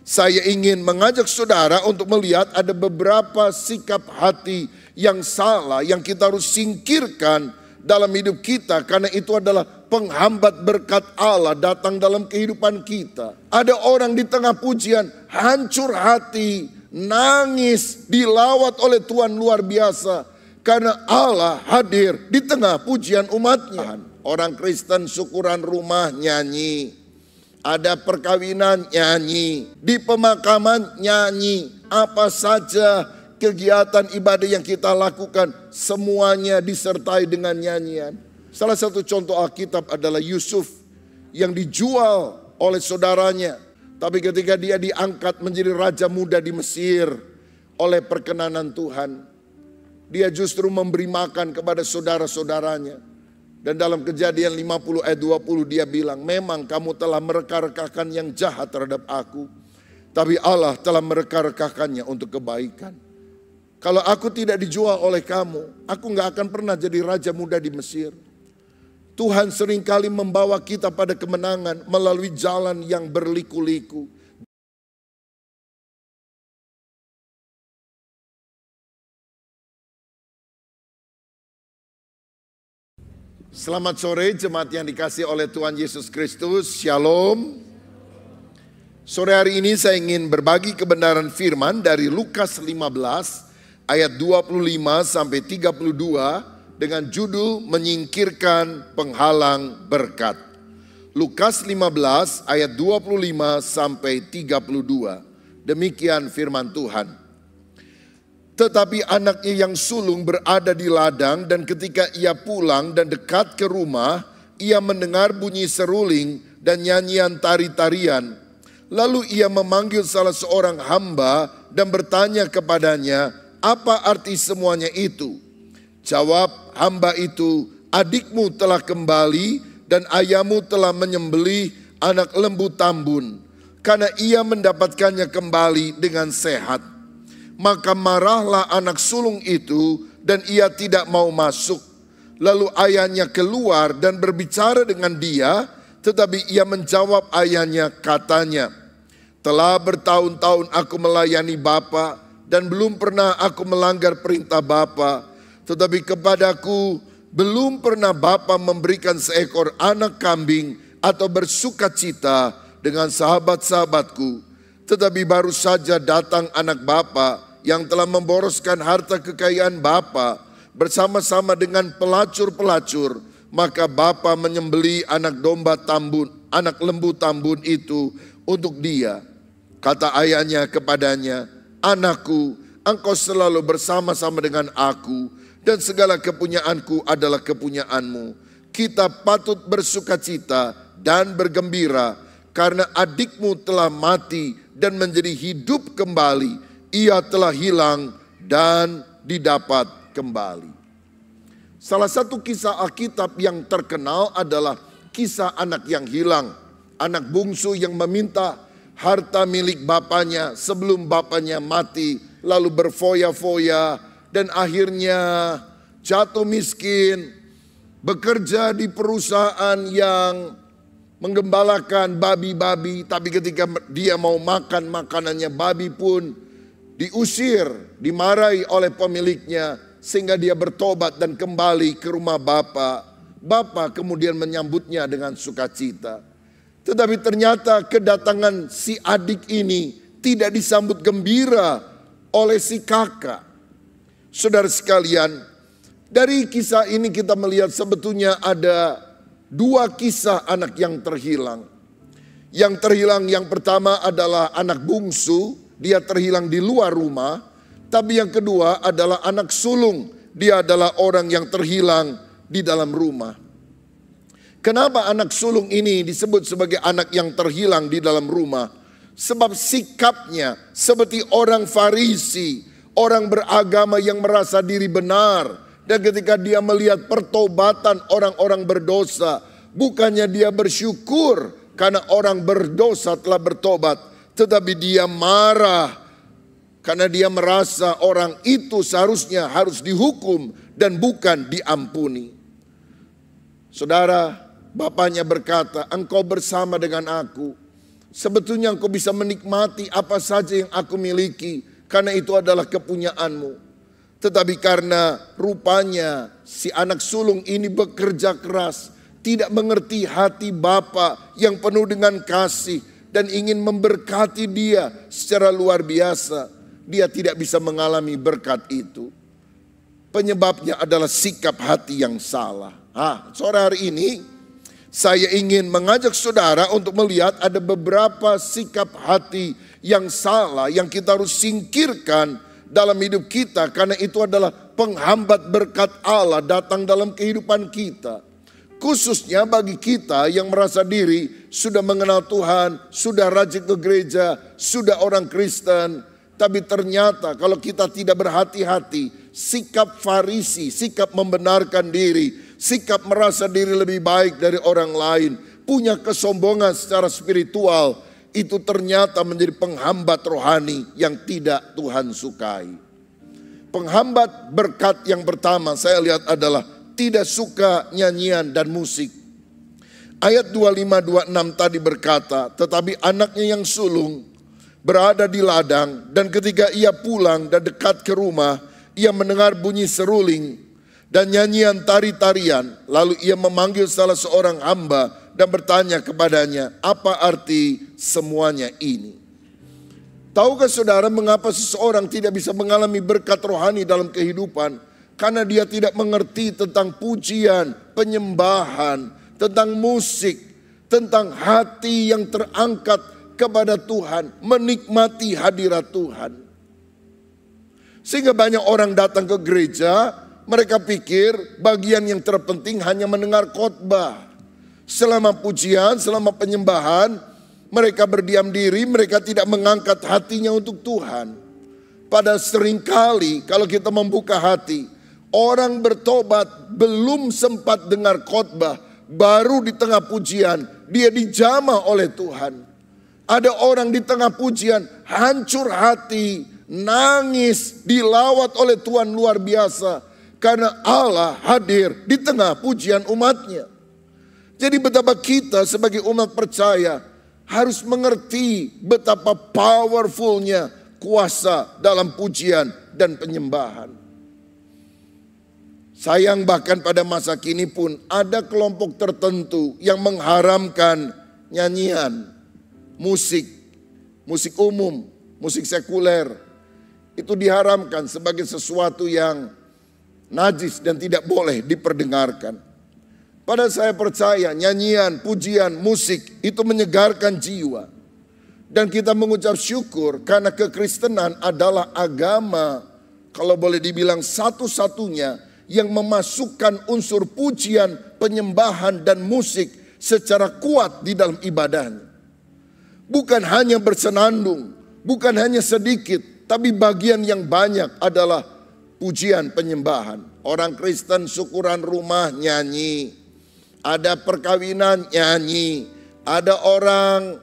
Saya ingin mengajak saudara untuk melihat ada beberapa sikap hati yang salah yang kita harus singkirkan dalam hidup kita, karena itu adalah penghambat berkat Allah datang dalam kehidupan kita. Ada orang di tengah pujian hancur hati, nangis, dilawat oleh Tuhan luar biasa karena Allah hadir di tengah pujian umatnya. Orang Kristen syukuran rumah nyanyi, ada perkawinan nyanyi, di pemakaman nyanyi, apa saja kegiatan ibadah yang kita lakukan semuanya disertai dengan nyanyian. Salah satu contoh Alkitab adalah Yusuf yang dijual oleh saudaranya, tapi ketika dia diangkat menjadi raja muda di Mesir oleh perkenanan Tuhan, dia justru memberi makan kepada saudara-saudaranya. Dan dalam Kejadian 50 ayat 20 dia bilang, memang kamu telah mereka-rekakan yang jahat terhadap aku, tapi Allah telah mereka-rekakannya untuk kebaikan. Kalau aku tidak dijual oleh kamu, aku gak akan pernah jadi raja muda di Mesir. Tuhan seringkali membawa kita pada kemenangan melalui jalan yang berliku-liku. Selamat sore jemaat yang dikasihi oleh Tuhan Yesus Kristus, Shalom. Sore hari ini saya ingin berbagi kebenaran firman dari Lukas 15 ayat 25 sampai 32 dengan judul menyingkirkan penghalang berkat. Lukas 15 ayat 25 sampai 32. Demikian firman Tuhan. Tetapi anaknya yang sulung berada di ladang, dan ketika ia pulang dan dekat ke rumah, ia mendengar bunyi seruling dan nyanyian tari-tarian. Lalu ia memanggil salah seorang hamba dan bertanya kepadanya, apa arti semuanya itu? Jawab hamba itu, adikmu telah kembali dan ayahmu telah menyembelih anak lembu tambun, karena ia mendapatkannya kembali dengan sehat. Maka marahlah anak sulung itu dan ia tidak mau masuk. Lalu ayahnya keluar dan berbicara dengan dia, tetapi ia menjawab ayahnya, katanya, telah bertahun-tahun aku melayani Bapa dan belum pernah aku melanggar perintah Bapa. Tetapi kepadaku belum pernah Bapa memberikan seekor anak kambing atau bersukacita dengan sahabat-sahabatku. Tetapi baru saja datang anak Bapa yang telah memboroskan harta kekayaan Bapa bersama-sama dengan pelacur-pelacur. Maka Bapa menyembelih anak domba tambun, anak lembu tambun itu untuk dia. Kata ayahnya kepadanya, anakku, engkau selalu bersama-sama dengan aku, dan segala kepunyaanku adalah kepunyaanmu. Kita patut bersukacita dan bergembira, karena adikmu telah mati dan menjadi hidup kembali. Ia telah hilang dan didapat kembali. Salah satu kisah Alkitab yang terkenal adalah kisah anak yang hilang. Anak bungsu yang meminta harta milik bapaknya sebelum bapaknya mati, lalu berfoya-foya dan akhirnya jatuh miskin, bekerja di perusahaan yang menggembalakan babi-babi, tapi ketika dia mau makan makanannya babi pun diusir, dimarahi oleh pemiliknya, sehingga dia bertobat dan kembali ke rumah Bapa. Bapa kemudian menyambutnya dengan sukacita. Tetapi ternyata kedatangan si adik ini tidak disambut gembira oleh si kakak. Saudara sekalian, dari kisah ini kita melihat sebetulnya ada dua kisah anak yang terhilang. Yang terhilang yang pertama adalah anak bungsu, dia terhilang di luar rumah. Tapi yang kedua adalah anak sulung, dia adalah orang yang terhilang di dalam rumah. Kenapa anak sulung ini disebut sebagai anak yang terhilang di dalam rumah? Sebab sikapnya seperti orang Farisi, orang beragama yang merasa diri benar. Dan ketika dia melihat pertobatan orang-orang berdosa, bukannya dia bersyukur karena orang berdosa telah bertobat, tetapi dia marah karena dia merasa orang itu seharusnya harus dihukum dan bukan diampuni. Saudara, bapaknya berkata, engkau bersama dengan aku Sebetulnya engkau bisa menikmati apa saja yang aku miliki, karena itu adalah kepunyaanmu. Tetapi karena rupanya si anak sulung ini bekerja keras, tidak mengerti hati Bapa yang penuh dengan kasih dan ingin memberkati dia secara luar biasa, dia tidak bisa mengalami berkat itu. Penyebabnya adalah sikap hati yang salah. Sore hari ini saya ingin mengajak saudara untuk melihat ada beberapa sikap hati yang salah yang kita harus singkirkan dalam hidup kita, karena itu adalah penghambat berkat Allah datang dalam kehidupan kita. Khususnya bagi kita yang merasa diri sudah mengenal Tuhan, sudah rajin ke gereja, sudah orang Kristen, tapi ternyata kalau kita tidak berhati-hati, sikap Farisi, sikap membenarkan diri, sikap merasa diri lebih baik dari orang lain, punya kesombongan secara spiritual, itu ternyata menjadi penghambat rohani yang tidak Tuhan sukai. Penghambat berkat yang pertama saya lihat adalah tidak suka nyanyian dan musik. Ayat 25-26 tadi berkata, tetapi anaknya yang sulung berada di ladang, dan ketika ia pulang dan dekat ke rumah, ia mendengar bunyi seruling dan nyanyian tari-tarian. Lalu ia memanggil salah seorang hamba dan bertanya kepadanya, apa arti semuanya ini? Tahukah saudara mengapa seseorang tidak bisa mengalami berkat rohani dalam kehidupan? Karena dia tidak mengerti tentang pujian, penyembahan, tentang musik, tentang hati yang terangkat kepada Tuhan, menikmati hadirat Tuhan. Sehingga banyak orang datang ke gereja, mereka pikir bagian yang terpenting hanya mendengar khotbah. Selama pujian, selama penyembahan, mereka berdiam diri, mereka tidak mengangkat hatinya untuk Tuhan. Pada seringkali kalau kita membuka hati, orang bertobat belum sempat dengar khotbah, baru di tengah pujian dia dijamah oleh Tuhan. Ada orang di tengah pujian hancur hati, nangis, dilawat oleh Tuhan luar biasa. Karena Allah hadir di tengah pujian umatnya. Jadi betapa kita sebagai umat percaya harus mengerti betapa powerfulnya kuasa dalam pujian dan penyembahan. Sayang bahkan pada masa kini pun ada kelompok tertentu yang mengharamkan nyanyian, musik umum, musik sekuler. Itu diharamkan sebagai sesuatu yang najis dan tidak boleh diperdengarkan. Padahal saya percaya nyanyian, pujian, musik itu menyegarkan jiwa. Dan kita mengucap syukur karena kekristenan adalah agama, kalau boleh dibilang satu-satunya yang memasukkan unsur pujian, penyembahan dan musik secara kuat di dalam ibadahnya. Bukan hanya bersenandung, bukan hanya sedikit, tapi bagian yang banyak adalah pujian penyembahan. Orang Kristen syukuran rumah nyanyi, ada perkawinan nyanyi, ada orang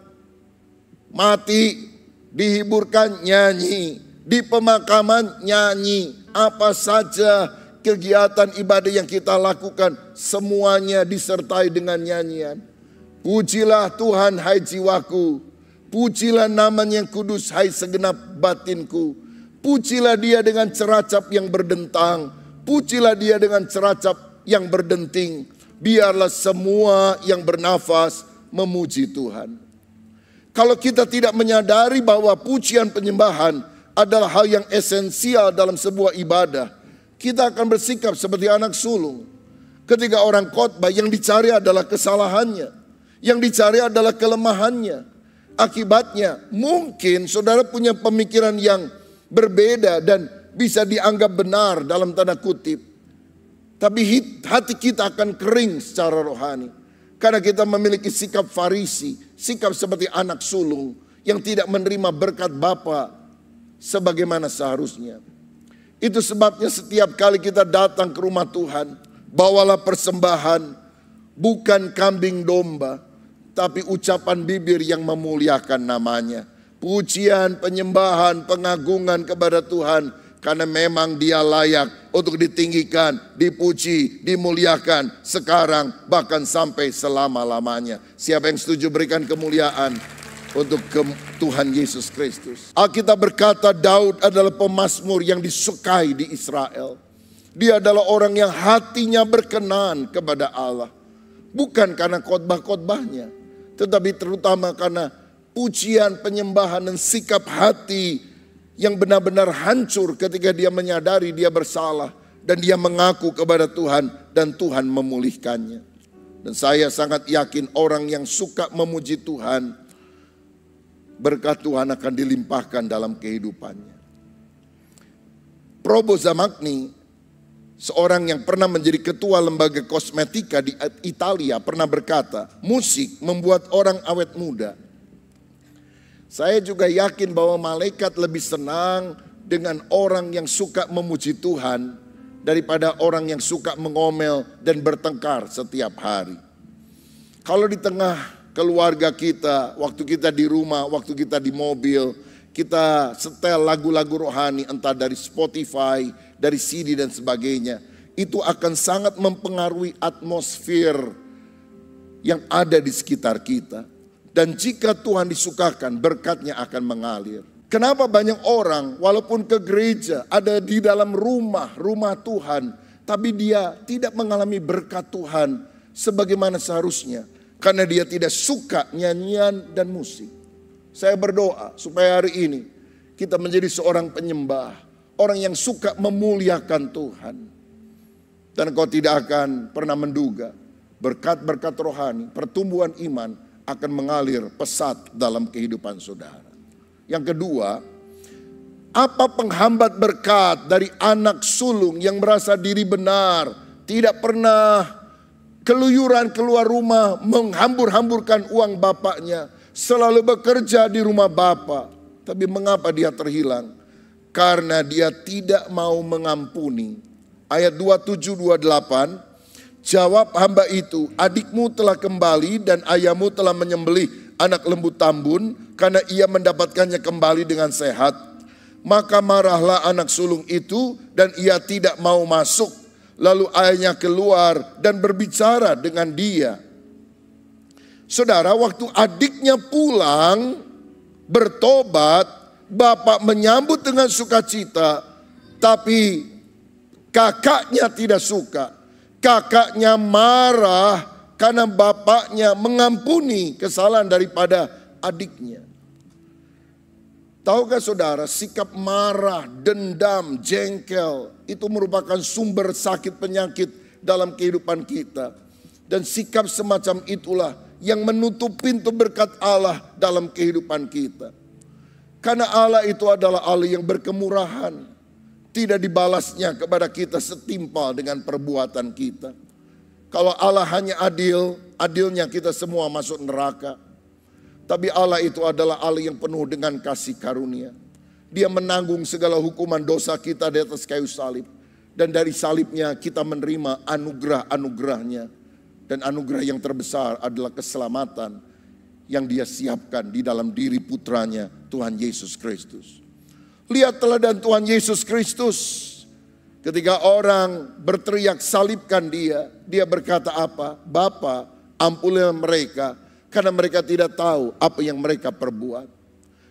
mati dihiburkan nyanyi, di pemakaman nyanyi. Apa saja kegiatan ibadah yang kita lakukan semuanya disertai dengan nyanyian. Pujilah Tuhan hai jiwaku, pujilah namanya yang kudus hai segenap batinku. Pujilah dia dengan ceracap yang berdentang, pujilah dia dengan ceracap yang berdenting. Biarlah semua yang bernafas memuji Tuhan. Kalau kita tidak menyadari bahwa pujian penyembahan adalah hal yang esensial dalam sebuah ibadah, kita akan bersikap seperti anak sulung. Ketika orang khotbah, yang dicari adalah kesalahannya, yang dicari adalah kelemahannya. Akibatnya mungkin saudara punya pemikiran yang berbeda dan bisa dianggap benar dalam tanda kutip. Tapi hati kita akan kering secara rohani. Karena kita memiliki sikap Farisi, sikap seperti anak sulung yang tidak menerima berkat Bapa sebagaimana seharusnya. Itu sebabnya setiap kali kita datang ke rumah Tuhan, bawalah persembahan, bukan kambing domba, tapi ucapan bibir yang memuliakan namanya. Pujian, penyembahan, pengagungan kepada Tuhan, karena memang dia layak untuk ditinggikan, dipuji, dimuliakan sekarang bahkan sampai selama-lamanya. Siapa yang setuju berikan kemuliaan untuk Tuhan Yesus Kristus. Alkitab berkata Daud adalah pemazmur yang disukai di Israel. Dia adalah orang yang hatinya berkenan kepada Allah. Bukan karena khotbah-khotbahnya, tetapi terutama karena pujian, penyembahan, dan sikap hati yang benar-benar hancur ketika dia menyadari dia bersalah. Dan dia mengaku kepada Tuhan dan Tuhan memulihkannya. Dan saya sangat yakin orang yang suka memuji Tuhan, berkat Tuhan akan dilimpahkan dalam kehidupannya. Probo Zamagni, seorang yang pernah menjadi ketua lembaga kosmetika di Italia, pernah berkata, musik membuat orang awet muda. Saya juga yakin bahwa malaikat lebih senang dengan orang yang suka memuji Tuhan daripada orang yang suka mengomel dan bertengkar setiap hari. Kalau di tengah keluarga kita, waktu kita di rumah, waktu kita di mobil, kita setel lagu-lagu rohani entah dari Spotify, dari CD dan sebagainya, itu akan sangat mempengaruhi atmosfer yang ada di sekitar kita. Dan jika Tuhan disukakan, berkatnya akan mengalir. Kenapa banyak orang walaupun ke gereja, ada di dalam rumah Tuhan, tapi dia tidak mengalami berkat Tuhan sebagaimana seharusnya. Karena dia tidak suka nyanyian dan musik. Saya berdoa supaya hari ini kita menjadi seorang penyembah, orang yang suka memuliakan Tuhan. Dan kau tidak akan pernah menduga berkat-berkat rohani, pertumbuhan iman akan mengalir pesat dalam kehidupan saudara. Yang kedua, apa penghambat berkat dari anak sulung yang merasa diri benar, tidak pernah keluyuran keluar rumah menghambur-hamburkan uang bapaknya, selalu bekerja di rumah bapak. Tapi mengapa dia terhilang? Karena dia tidak mau mengampuni. Ayat 27-28, jawab hamba itu, adikmu telah kembali dan ayahmu telah menyembelih anak lembu tambun karena ia mendapatkannya kembali dengan sehat. Maka marahlah anak sulung itu dan ia tidak mau masuk. Lalu ayahnya keluar dan berbicara dengan dia. Saudara, waktu adiknya pulang bertobat, bapak menyambut dengan sukacita, tapi kakaknya tidak suka. Kakaknya marah karena bapaknya mengampuni kesalahan daripada adiknya. Tahukah saudara, sikap marah, dendam, jengkel itu merupakan sumber sakit penyakit dalam kehidupan kita. Dan sikap semacam itulah yang menutup pintu berkat Allah dalam kehidupan kita. Karena Allah itu adalah Allah yang berkemurahan. Tidak dibalasnya kepada kita setimpal dengan perbuatan kita. Kalau Allah hanya adil, adilnya kita semua masuk neraka. Tapi Allah itu adalah Allah yang penuh dengan kasih karunia. Dia menanggung segala hukuman dosa kita di atas kayu salib. Dan dari salibnya kita menerima anugerah-anugerahnya. Dan anugerah yang terbesar adalah keselamatan yang dia siapkan di dalam diri putranya Tuhan Yesus Kristus. Lihat teladan Tuhan Yesus Kristus. Ketika orang berteriak salibkan dia, dia berkata apa? Bapa, ampunilah mereka karena mereka tidak tahu apa yang mereka perbuat.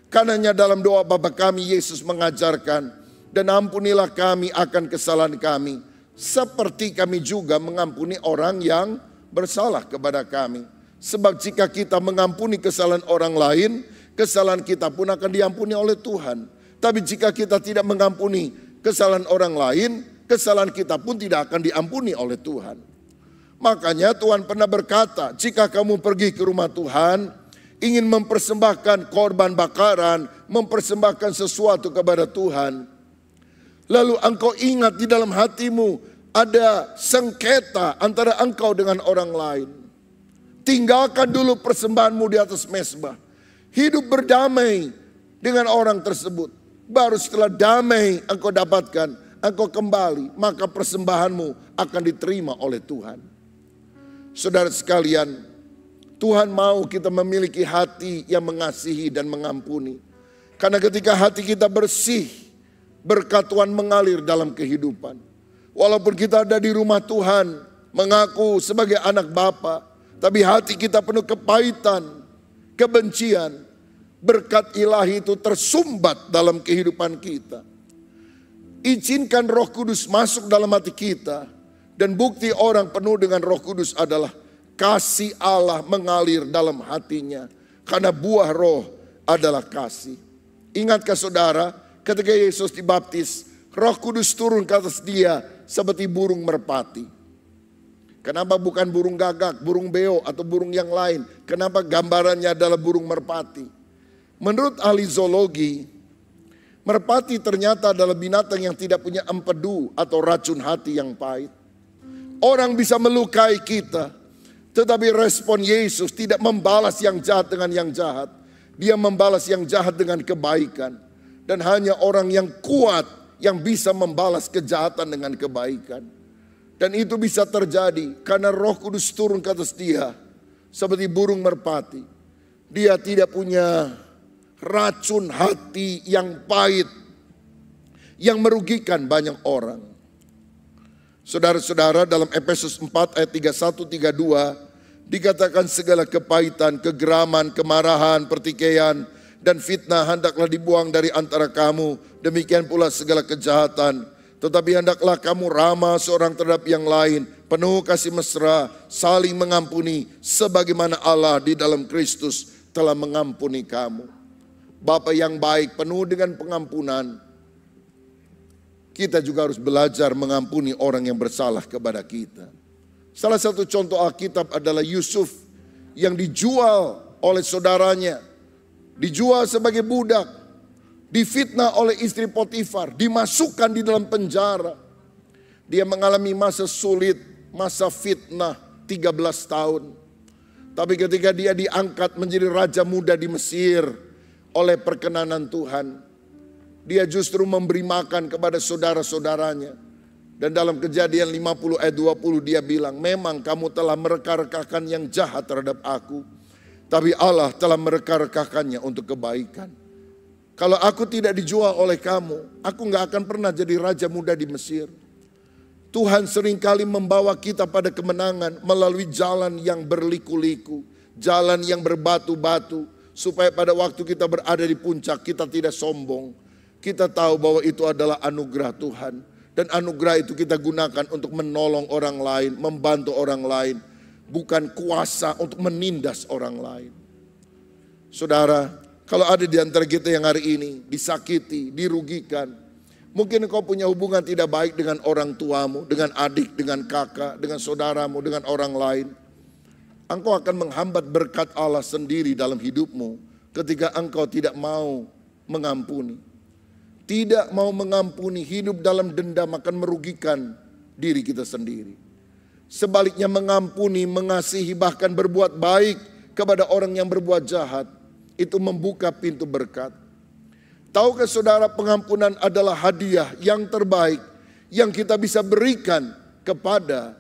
Karenanya dalam doa Bapa kami Yesus mengajarkan, dan ampunilah kami akan kesalahan kami, seperti kami juga mengampuni orang yang bersalah kepada kami. Sebab jika kita mengampuni kesalahan orang lain, kesalahan kita pun akan diampuni oleh Tuhan. Tapi jika kita tidak mengampuni kesalahan orang lain, kesalahan kita pun tidak akan diampuni oleh Tuhan. Makanya Tuhan pernah berkata, jika kamu pergi ke rumah Tuhan, ingin mempersembahkan korban bakaran, mempersembahkan sesuatu kepada Tuhan, lalu engkau ingat di dalam hatimu ada sengketa antara engkau dengan orang lain. Tinggalkan dulu persembahanmu di atas mezbah. Hidup berdamai dengan orang tersebut. Baru setelah damai engkau dapatkan, engkau kembali, maka persembahanmu akan diterima oleh Tuhan. Saudara sekalian, Tuhan mau kita memiliki hati yang mengasihi dan mengampuni. Karena ketika hati kita bersih, berkat Tuhan mengalir dalam kehidupan. Walaupun kita ada di rumah Tuhan, mengaku sebagai anak Bapa, tapi hati kita penuh kepahitan, kebencian, berkat ilahi itu tersumbat dalam kehidupan kita. Izinkan Roh Kudus masuk dalam hati kita. Dan bukti orang penuh dengan Roh Kudus adalah kasih Allah mengalir dalam hatinya. Karena buah roh adalah kasih. Ingatkah saudara, ketika Yesus dibaptis, Roh Kudus turun ke atas dia seperti burung merpati. Kenapa bukan burung gagak, burung beo atau burung yang lain? Kenapa gambarannya adalah burung merpati? Menurut ahli zoologi, merpati ternyata adalah binatang yang tidak punya empedu atau racun hati yang pahit. Orang bisa melukai kita, tetapi respon Yesus tidak membalas yang jahat dengan yang jahat. Dia membalas yang jahat dengan kebaikan. Dan hanya orang yang kuat yang bisa membalas kejahatan dengan kebaikan. Dan itu bisa terjadi karena Roh Kudus turun ke atas dia seperti burung merpati. Dia tidak punya racun hati yang pahit yang merugikan banyak orang. Saudara-saudara, dalam Efesus 4 ayat 31-32 dikatakan segala kepahitan, kegeraman, kemarahan, pertikaian, dan fitnah hendaklah dibuang dari antara kamu. Demikian pula segala kejahatan. Tetapi hendaklah kamu ramah seorang terhadap yang lain, penuh kasih mesra, saling mengampuni, sebagaimana Allah di dalam Kristus telah mengampuni kamu. Bapa yang baik, penuh dengan pengampunan. Kita juga harus belajar mengampuni orang yang bersalah kepada kita. Salah satu contoh Alkitab adalah Yusuf yang dijual oleh saudaranya. Dijual sebagai budak. Difitnah oleh istri Potifar. Dimasukkan di dalam penjara. Dia mengalami masa sulit, masa fitnah 13 tahun. Tapi ketika dia diangkat menjadi raja muda di Mesir oleh perkenanan Tuhan, dia justru memberi makan kepada saudara-saudaranya. Dan dalam Kejadian 50 ayat 20 dia bilang, memang kamu telah mereka-rekakan yang jahat terhadap aku, tapi Allah telah mereka-rekakannya untuk kebaikan. Kalau aku tidak dijual oleh kamu, aku gak akan pernah jadi raja muda di Mesir. Tuhan seringkali membawa kita pada kemenangan melalui jalan yang berliku-liku, jalan yang berbatu-batu, supaya pada waktu kita berada di puncak kita tidak sombong. Kita tahu bahwa itu adalah anugerah Tuhan. Dan anugerah itu kita gunakan untuk menolong orang lain, membantu orang lain. Bukan kuasa untuk menindas orang lain. Saudara, kalau ada di antara kita yang hari ini disakiti, dirugikan. Mungkin engkau punya hubungan tidak baik dengan orang tuamu, dengan adik, dengan kakak, dengan saudaramu, dengan orang lain. Engkau akan menghambat berkat Allah sendiri dalam hidupmu ketika engkau tidak mau mengampuni. Tidak mau mengampuni, hidup dalam dendam akan merugikan diri kita sendiri. Sebaliknya mengampuni, mengasihi, bahkan berbuat baik kepada orang yang berbuat jahat, itu membuka pintu berkat. Tahukah saudara, pengampunan adalah hadiah yang terbaik yang kita bisa berikan kepada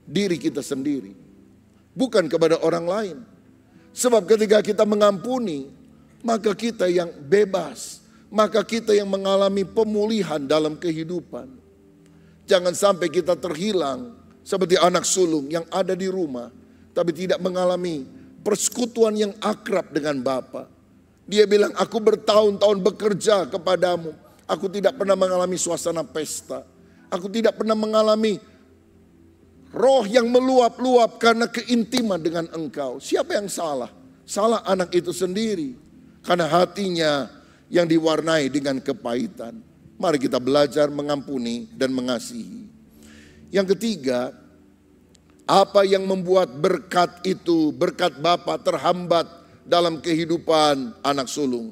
diri kita sendiri, bukan kepada orang lain. Sebab ketika kita mengampuni, maka kita yang bebas. Maka kita yang mengalami pemulihan dalam kehidupan. Jangan sampai kita terhilang seperti anak sulung yang ada di rumah, tapi tidak mengalami persekutuan yang akrab dengan Bapa. Dia bilang, aku bertahun-tahun bekerja kepadamu. Aku tidak pernah mengalami suasana pesta. Aku tidak pernah mengalami roh yang meluap-luap karena keintiman dengan engkau. Siapa yang salah? Salah anak itu sendiri. Karena hatinya yang diwarnai dengan kepahitan. Mari kita belajar mengampuni dan mengasihi. Yang ketiga, apa yang membuat berkat itu, berkat Bapa terhambat dalam kehidupan anak sulung?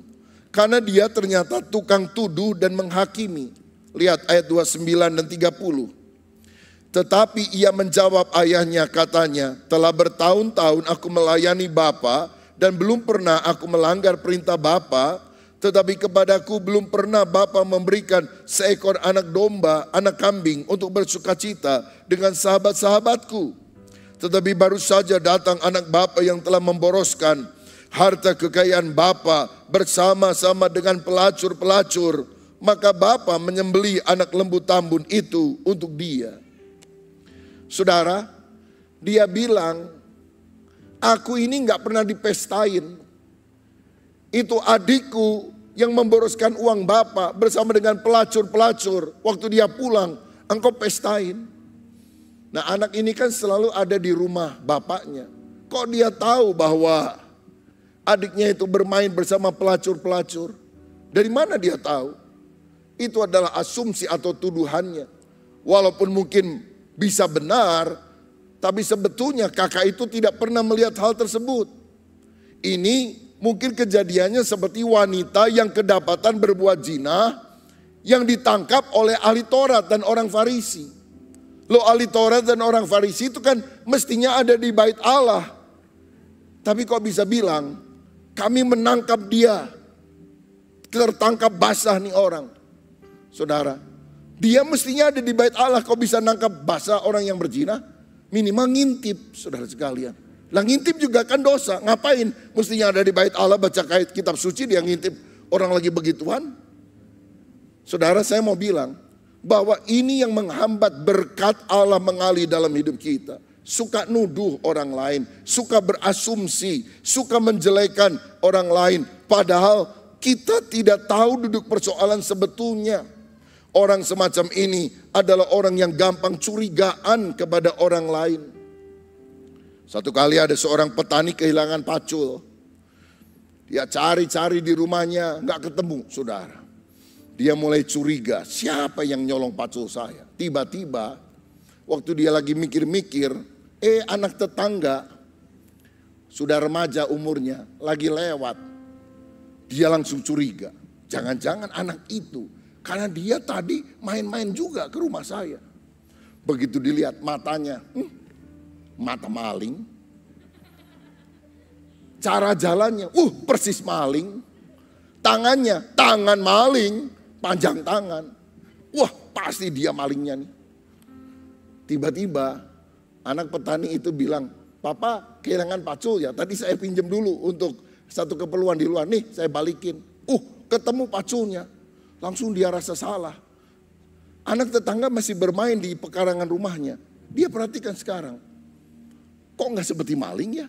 Karena dia ternyata tukang tuduh dan menghakimi. Lihat ayat 29 dan 30. Tetapi ia menjawab ayahnya, katanya, telah bertahun-tahun aku melayani Bapa dan belum pernah aku melanggar perintah Bapa. Tetapi kepadaku belum pernah Bapa memberikan seekor anak domba, anak kambing untuk bersukacita dengan sahabat-sahabatku. Tetapi baru saja datang anak Bapa yang telah memboroskan harta kekayaan Bapa bersama-sama dengan pelacur-pelacur. Maka Bapa menyembelih anak lembu tambun itu untuk dia. Saudara, dia bilang, aku ini gak pernah dipestain. Itu adikku yang memboroskan uang bapak bersama dengan pelacur-pelacur. Waktu dia pulang, engkau pestain. Nah, anak ini kan selalu ada di rumah bapaknya. Kok dia tahu bahwa adiknya itu bermain bersama pelacur-pelacur? Dari mana dia tahu? Itu adalah asumsi atau tuduhannya. Walaupun mungkin bisa benar, tapi sebetulnya kakak itu tidak pernah melihat hal tersebut. Ini mungkin kejadiannya seperti wanita yang kedapatan berbuat zina yang ditangkap oleh ahli Taurat dan orang Farisi. Loh, ahli Taurat dan orang Farisi itu kan mestinya ada di bait Allah. Tapi kok bisa bilang, kami menangkap dia, tertangkap basah nih orang. Saudara, dia mestinya ada di bait Allah, kok bisa nangkap basah orang yang berzina? Minimal ngintip, saudara sekalian. Lah ngintip juga kan dosa, ngapain? Mestinya ada di bait Allah baca kitab suci, dia ngintip orang lagi begituan. Saudara, saya mau bilang bahwa ini yang menghambat berkat Allah mengalir dalam hidup kita. Suka nuduh orang lain, suka berasumsi, suka menjelekan orang lain. Padahal kita tidak tahu duduk persoalan sebetulnya. Orang semacam ini adalah orang yang gampang curigaan kepada orang lain. Satu kali ada seorang petani kehilangan pacul. Dia cari-cari di rumahnya, nggak ketemu, saudara. Dia mulai curiga, siapa yang nyolong pacul saya? Tiba-tiba, waktu dia lagi mikir-mikir, anak tetangga, sudah remaja umurnya, lagi lewat. Dia langsung curiga, jangan-jangan anak itu, karena dia tadi main-main juga ke rumah saya. Begitu dilihat matanya, mata maling. Cara jalannya, persis maling. Tangannya, tangan maling, panjang tangan. Wah, pasti dia malingnya nih. Tiba-tiba anak petani itu bilang, "Papa kehilangan pacul ya, tadi saya pinjam dulu untuk satu keperluan di luar. Nih saya balikin." Ketemu paculnya. Langsung dia rasa salah. Anak tetangga masih bermain di pekarangan rumahnya. Dia perhatikan sekarang. Kok gak seperti maling ya?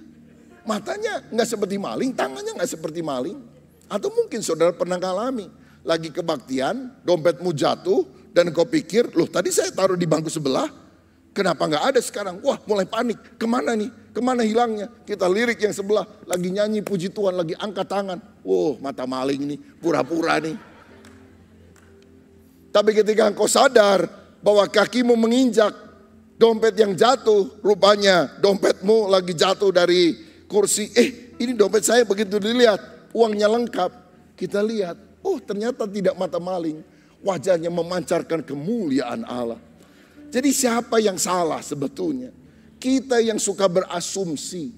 Matanya gak seperti maling, tangannya gak seperti maling. Atau mungkin saudara pernah ngalami. Lagi kebaktian, dompetmu jatuh, dan kau pikir, loh tadi saya taruh di bangku sebelah. Kenapa gak ada sekarang? Wah, mulai panik. Kemana nih? Kemana hilangnya? Kita lirik yang sebelah, lagi nyanyi puji Tuhan, lagi angkat tangan. Wah, mata maling nih, pura-pura nih. Tapi ketika engkau sadar bahwa kakimu menginjak dompet yang jatuh, rupanya dompetmu lagi jatuh dari kursi. Ini dompet saya, begitu dilihat, uangnya lengkap. Kita lihat, ternyata tidak mata maling. Wajahnya memancarkan kemuliaan Allah. Jadi siapa yang salah sebetulnya? Kita yang suka berasumsi.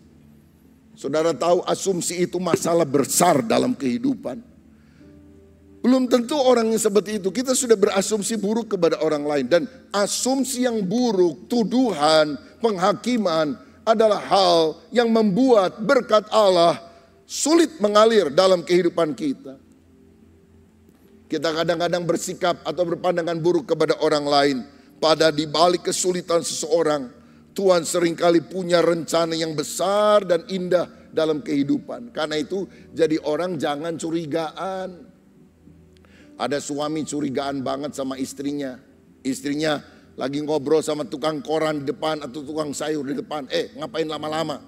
Saudara tahu asumsi itu masalah besar dalam kehidupan. Belum tentu orang yang seperti itu, kita sudah berasumsi buruk kepada orang lain. Dan asumsi yang buruk, tuduhan, penghakiman adalah hal yang membuat berkat Allah sulit mengalir dalam kehidupan kita. Kita kadang-kadang bersikap atau berpandangan buruk kepada orang lain. Pada di balik kesulitan seseorang, Tuhan seringkali punya rencana yang besar dan indah dalam kehidupan. Karena itu jadi orang jangan curigaan. Ada suami curigaan banget sama istrinya. Istrinya lagi ngobrol sama tukang koran di depan atau tukang sayur di depan. Ngapain lama-lama?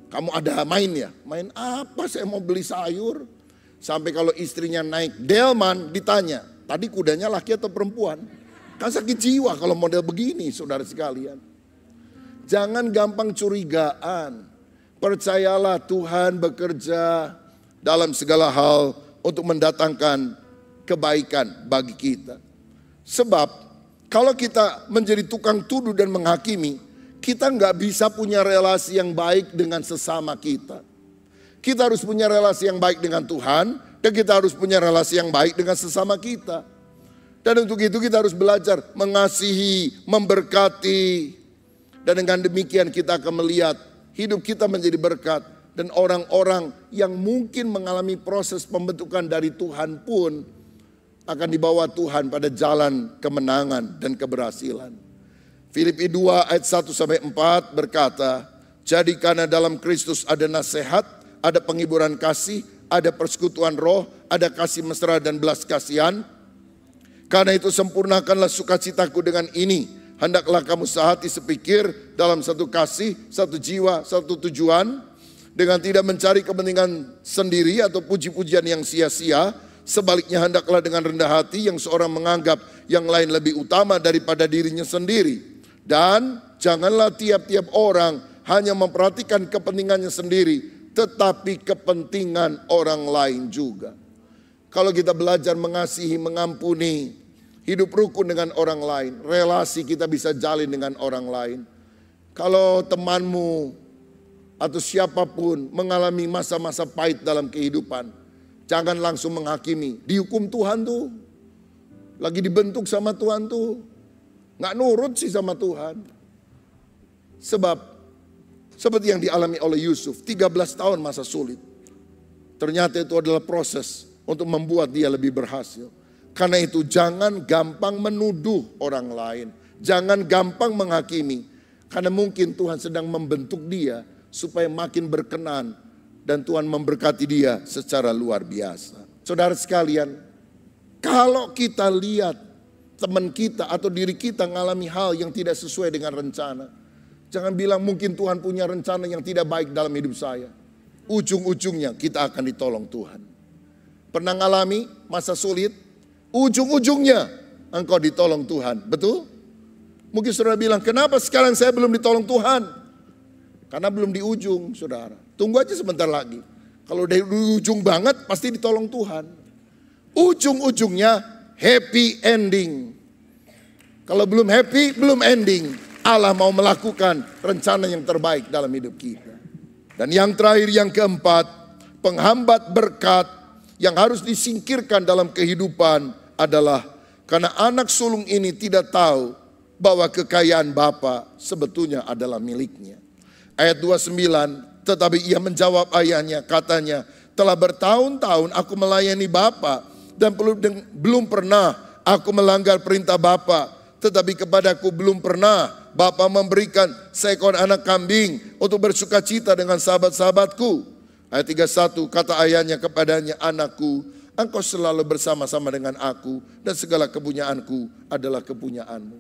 Kamu ada main ya? Main apa? Saya mau beli sayur. Sampai kalau istrinya naik delman ditanya, tadi kudanya laki atau perempuan? Kan sakit jiwa kalau model begini, saudara sekalian. Jangan gampang curigaan. Percayalah Tuhan bekerja dalam segala hal untuk mendatangkan kebaikan bagi kita. Sebab kalau kita menjadi tukang tuduh dan menghakimi, kita nggak bisa punya relasi yang baik dengan sesama kita. Kita harus punya relasi yang baik dengan Tuhan, dan kita harus punya relasi yang baik dengan sesama kita. Dan untuk itu kita harus belajar mengasihi, memberkati. Dan dengan demikian kita akan melihat hidup kita menjadi berkat. Dan orang-orang yang mungkin mengalami proses pembentukan dari Tuhan pun akan dibawa Tuhan pada jalan kemenangan dan keberhasilan. Filipi 2 ayat 1-4 berkata, "Jadi karena dalam Kristus ada nasihat, ada penghiburan kasih, ada persekutuan roh, ada kasih mesra dan belas kasihan. Karena itu sempurnakanlah sukacitaku dengan ini. Hendaklah kamu sehati sepikir dalam satu kasih, satu jiwa, satu tujuan. Dengan tidak mencari kepentingan sendiri atau puji-pujian yang sia-sia. Sebaliknya hendaklah dengan rendah hati yang seorang menganggap yang lain lebih utama daripada dirinya sendiri. Dan janganlah tiap-tiap orang hanya memperhatikan kepentingannya sendiri, tetapi kepentingan orang lain juga. Kalau kita belajar mengasihi, mengampuni, hidup rukun dengan orang lain, relasi kita bisa jalin dengan orang lain. Kalau temanmu atau siapapun mengalami masa-masa pahit dalam kehidupan, jangan langsung menghakimi. Dihukum Tuhan tuh, lagi dibentuk sama Tuhan tuh, nggak nurut sih sama Tuhan. Sebab seperti yang dialami oleh Yusuf, 13 tahun masa sulit. Ternyata itu adalah proses untuk membuat dia lebih berhasil. Karena itu jangan gampang menuduh orang lain. Jangan gampang menghakimi. Karena mungkin Tuhan sedang membentuk dia supaya makin berkenan. Dan Tuhan memberkati dia secara luar biasa. Saudara sekalian, kalau kita lihat teman kita atau diri kita mengalami hal yang tidak sesuai dengan rencana, jangan bilang mungkin Tuhan punya rencana yang tidak baik dalam hidup saya. Ujung-ujungnya kita akan ditolong Tuhan. Pernah ngalami masa sulit? Ujung-ujungnya engkau ditolong Tuhan. Betul? Mungkin saudara bilang, kenapa sekarang saya belum ditolong Tuhan? Karena belum di ujung, saudara. Tunggu aja sebentar lagi. Kalau udah di ujung banget, pasti ditolong Tuhan. Ujung-ujungnya happy ending. Kalau belum happy, belum ending. Allah mau melakukan rencana yang terbaik dalam hidup kita. Dan yang terakhir, yang keempat, penghambat berkat yang harus disingkirkan dalam kehidupan adalah karena anak sulung ini tidak tahu bahwa kekayaan Bapa sebetulnya adalah miliknya. Ayat 29, tetapi ia menjawab ayahnya, katanya, telah bertahun-tahun aku melayani Bapa dan belum pernah aku melanggar perintah Bapa. Tetapi kepadaku belum pernah Bapa memberikan seekor anak kambing untuk bersukacita dengan sahabat-sahabatku. Ayat 31, kata ayahnya kepadanya, anakku, engkau selalu bersama-sama dengan aku dan segala kepunyaanku adalah kepunyaanmu.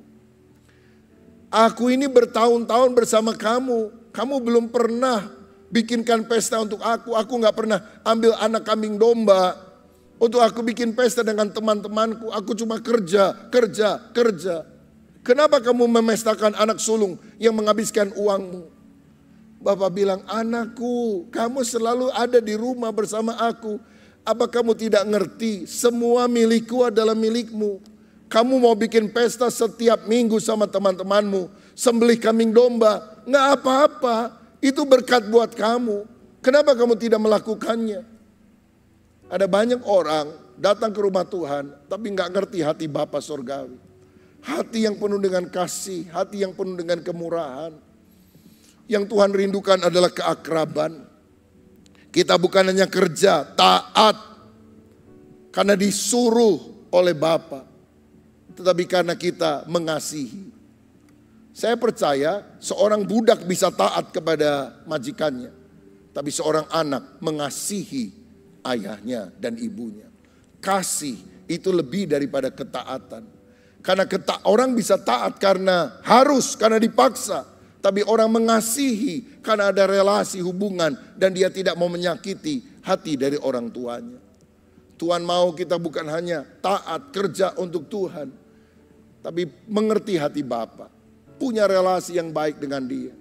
Aku ini bertahun-tahun bersama kamu. Kamu belum pernah bikinkan pesta untuk aku. Aku gak pernah ambil anak kambing domba untuk aku bikin pesta dengan teman-temanku. Aku cuma kerja. Kenapa kamu memestakan anak sulung yang menghabiskan uangmu? Bapak bilang, anakku, kamu selalu ada di rumah bersama aku. Apa kamu tidak ngerti? Semua milikku adalah milikmu. Kamu mau bikin pesta setiap minggu sama teman-temanmu, sembelih kambing domba, nggak apa-apa. Itu berkat buat kamu. Kenapa kamu tidak melakukannya? Ada banyak orang datang ke rumah Tuhan, tapi nggak ngerti hati Bapa Sorgawi. Hati yang penuh dengan kasih, hati yang penuh dengan kemurahan. Yang Tuhan rindukan adalah keakraban. Kita bukan hanya kerja, taat karena disuruh oleh Bapa, tetapi karena kita mengasihi. Saya percaya seorang budak bisa taat kepada majikannya, tapi seorang anak mengasihi ayahnya dan ibunya. Kasih itu lebih daripada ketaatan. Karena orang bisa taat karena harus, karena dipaksa. Tapi orang mengasihi karena ada relasi hubungan dan dia tidak mau menyakiti hati dari orang tuanya. Tuhan mau kita bukan hanya taat kerja untuk Tuhan, tapi mengerti hati Bapa, punya relasi yang baik dengan dia.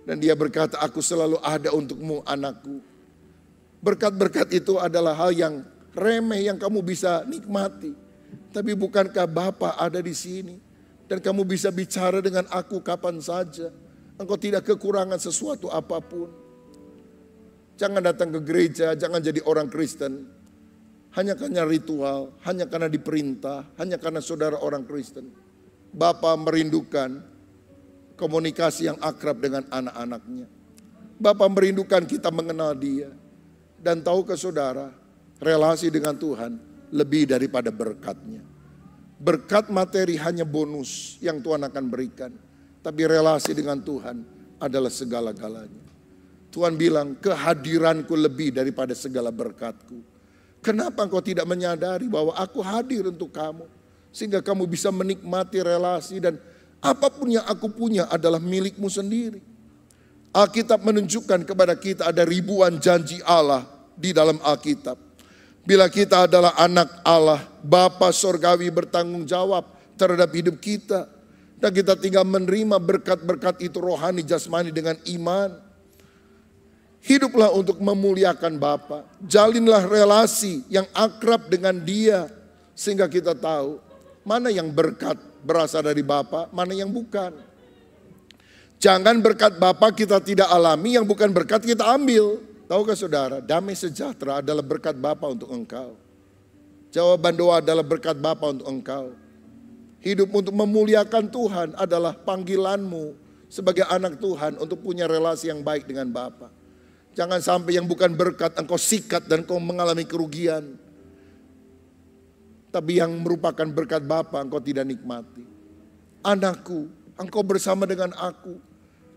Dan dia berkata, aku selalu ada untukmu anakku. Berkat-berkat itu adalah hal yang remeh yang kamu bisa nikmati. Tapi bukankah Bapa ada di sini? Dan kamu bisa bicara dengan aku kapan saja. Engkau tidak kekurangan sesuatu apapun. Jangan datang ke gereja, jangan jadi orang Kristen hanya karena ritual, hanya karena diperintah, hanya karena saudara orang Kristen. Bapa merindukan komunikasi yang akrab dengan anak-anaknya. Bapa merindukan kita mengenal dia. Dan tahukah saudara, relasi dengan Tuhan lebih daripada berkatnya. Berkat materi hanya bonus yang Tuhan akan berikan. Tapi relasi dengan Tuhan adalah segala-galanya. Tuhan bilang, kehadiranku lebih daripada segala berkatku. Kenapa engkau tidak menyadari bahwa aku hadir untuk kamu? Sehingga kamu bisa menikmati relasi dan apapun yang aku punya adalah milikmu sendiri. Alkitab menunjukkan kepada kita ada ribuan janji Allah di dalam Alkitab. Bila kita adalah anak Allah, Bapa Sorgawi bertanggung jawab terhadap hidup kita. Dan kita tinggal menerima berkat-berkat itu rohani, jasmani dengan iman. Hiduplah untuk memuliakan Bapa. Jalinlah relasi yang akrab dengan Dia. Sehingga kita tahu mana yang berkat berasal dari Bapa, mana yang bukan. Jangan berkat Bapa kita tidak alami, yang bukan berkat kita ambil. Tahukah saudara, damai sejahtera adalah berkat Bapa untuk engkau. Jawaban doa adalah berkat Bapa untuk engkau. Hidup untuk memuliakan Tuhan adalah panggilanmu sebagai anak Tuhan untuk punya relasi yang baik dengan Bapa. Jangan sampai yang bukan berkat engkau sikat dan engkau mengalami kerugian. Tapi yang merupakan berkat Bapa engkau tidak nikmati. Anakku, engkau bersama dengan aku.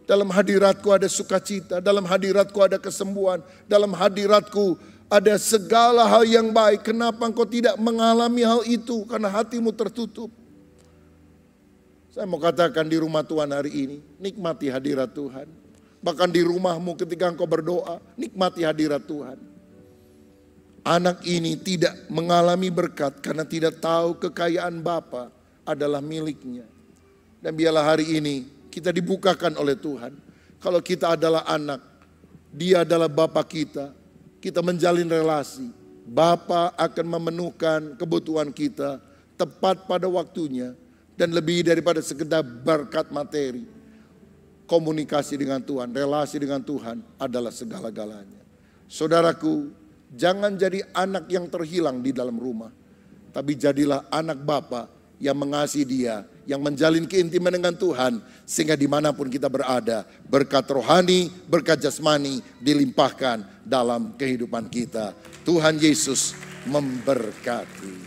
Dalam hadiratku ada sukacita, dalam hadiratku ada kesembuhan, dalam hadiratku ada segala hal yang baik. Kenapa engkau tidak mengalami hal itu? Karena hatimu tertutup. Saya mau katakan di rumah Tuhan hari ini, nikmati hadirat Tuhan. Bahkan di rumahmu ketika engkau berdoa, nikmati hadirat Tuhan. Anak ini tidak mengalami berkat karena tidak tahu kekayaan Bapa adalah miliknya. Dan biarlah hari ini kita dibukakan oleh Tuhan. Kalau kita adalah anak, Dia adalah Bapa kita. Kita menjalin relasi. Bapa akan memenuhkan kebutuhan kita tepat pada waktunya. Dan lebih daripada sekedar berkat materi. Komunikasi dengan Tuhan, relasi dengan Tuhan adalah segala-galanya. Saudaraku, jangan jadi anak yang terhilang di dalam rumah. Tapi jadilah anak Bapa yang mengasihi Dia, yang menjalin keintiman dengan Tuhan, sehingga dimanapun kita berada, berkat rohani, berkat jasmani dilimpahkan dalam kehidupan kita. Tuhan Yesus memberkati.